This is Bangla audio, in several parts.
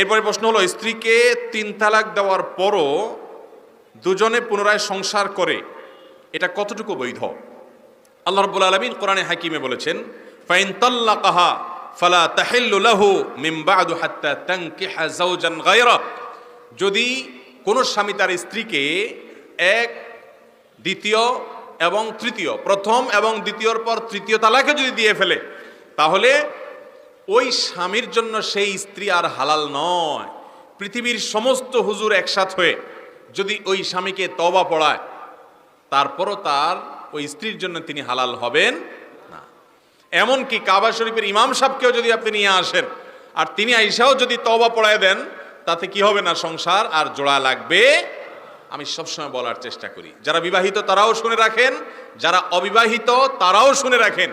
এরপরে প্রশ্ন হলো, স্ত্রীকে 3 তালাক দেওয়ার পরও দুজনে পুনরায় সংসার করে, এটা কতটুকু বৈধ? আল্লাহ রাব্বুল আলামিন কোরআনে হাকিমে বলেছেন, ফাইন তাল্লাকাহা ফালা তাহিল্লু লাহু মিন বা'দু হাত্তা তানকিহা যাওজান গায়রা। যদি কোন স্বামী তার স্ত্রীকে এক, দ্বিতীয় এবং তৃতীয়, প্রথম এবং দ্বিতীয়র পর তৃতীয় তালাকে যদি দিয়ে ফেলে, তাহলে ওই স্বামীর জন্য সেই স্ত্রী আর হালাল নয়। পৃথিবীর সমস্ত হুজুর একসাথ হয়ে যদি ওই স্বামীকে তওবা পড়ায়, তারপরও তার ওই স্ত্রীর জন্য তিনি হালাল হবেন না। এমনকি কাবা শরীফের ইমাম সাহেবকেও যদি আপনি নিয়ে আসেন আর তিনি আইসাও যদি তওবা পড়ায় দেন, তাতে কি হবে না, সংসার আর জোড়া লাগবে। আমি সবসময় বলার চেষ্টা করি, যারা বিবাহিত তারাও শুনে রাখেন, যারা অবিবাহিত তারাও শুনে রাখেন।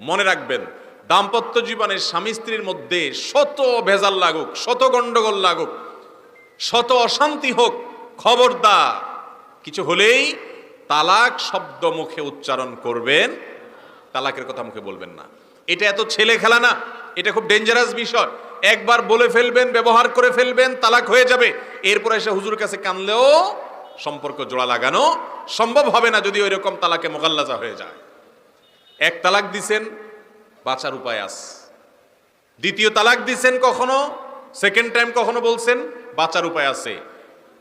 মনে রাখবেন, দাম্পত্য জীবনের স্বামী স্ত্রীর মধ্যে শত ভেজাল লাগুক, শত গন্ডগোল লাগুক, শত অশান্তি হোক, খবরদার কিছু হলেই তালাক শব্দ মুখে উচ্চারণ করবেন, তালাকের কথা মুখে বলবেন না। এটা এত ছেলে খেলা না, এটা খুব ডেঞ্জারাস বিষয়। একবার বলে ফেলবেন, ব্যবহার করে ফেলবেন, তালাক হয়ে যাবে। এরপর এসে হুজুর কাছে কানলেও সম্পর্ক জোড়া লাগানো সম্ভব হবে না, যদি ওইরকম তালাকে মোগাল্লাজা হয়ে যায়। এক তালাক দিছেন, বাঁচার উপায় আছে। দ্বিতীয় তালাক দিছেন, কখনো সেকেন্ড টাইম কখনো বলছেন, বাঁচার উপায় আছে।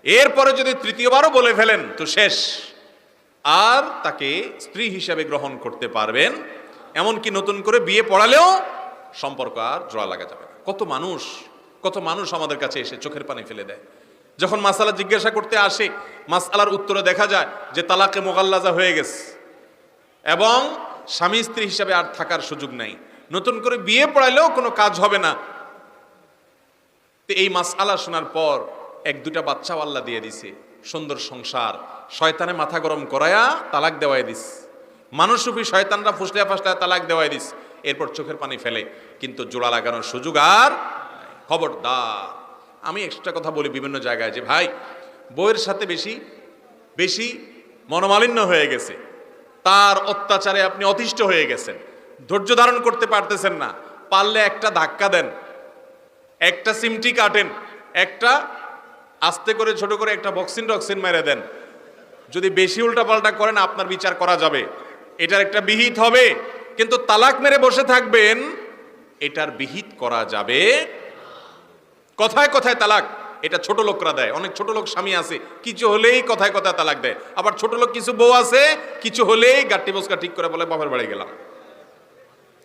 এরপরে যদি তৃতীয়বারও বলে ফেলেন তো শেষ, আর তাকে স্ত্রী হিসাবে গ্রহণ করতে পারবেন। এমনকি নতুন করে বিয়ে পড়ালেও সম্পর্ক আর জোড়া লাগা যাবে না। কত মানুষ আমাদের কাছে এসে চোখের পানি ফেলে দেয় যখন মাসালা জিজ্ঞাসা করতে আসে। মাসআলার উত্তরে দেখা যায় যে তালাকে মোগাল্লাজা হয়ে গেছে এবং স্বামী স্ত্রী হিসাবে আর থাকার সুযোগ নাই, নতুন করে বিয়ে পড়াইলেও কোনো কাজ হবে না। তো এই মাসআলা শোনার পর 1-2টা বাচ্চাও আল্লাহ দিয়ে দিছে, সুন্দর সংসার। শয়তানে মাথা গরম করায়া তালাক দেওয়াই দিস, মানুষরূপী শয়তানরা ফুসলিয়া ফাসলিয়া তালাক দেওয়াই দিস। এরপর চোখের পানি ফেলে, কিন্তু জোড়া লাগানোর সুযোগ আর খবরদার। আমি এক্সট্রা কথা বলি বিভিন্ন জায়গায় যে ভাই, বউয়ের সাথে বেশি মনোমালিন্য হয়ে গেছে, তার অত্যাচারে আপনি অতিষ্ঠ হয়ে গেছেন, ধৈর্য ধারণ করতে পারতেছেন না, পারলে একটা ধাক্কা দেন, একটা সিমটি কাটেন, একটা আস্তে করে ছোট করে একটা বক্সিন টক্সিন মেরে দেন। যদি বেশি উল্টাপাল্টা করেন আপনার বিচার করা যাবে, এটার একটা বিহিত হবে। কিন্তু তালাক মেরে বসে থাকবেন, এটার বিহিত করা যাবে। কথায় কথায় তালাক, এটা ছোট লোকরা দেয়। অনেক ছোট লোক স্বামী আছে, কিছু হলেই কথায় কথায় তালাক দেয়। আবার ছোট লোক কিছু বউ আছে, কিছু হলেই গাট্টি বসকা ঠিক করে বলে বাপের বাড়ি গেলাম।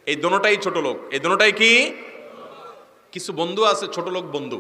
এই দোনোটাই ছোট লোক। এই দোনোটাই কি? কিছু বন্ধু আছে ছোট লোক বন্ধু।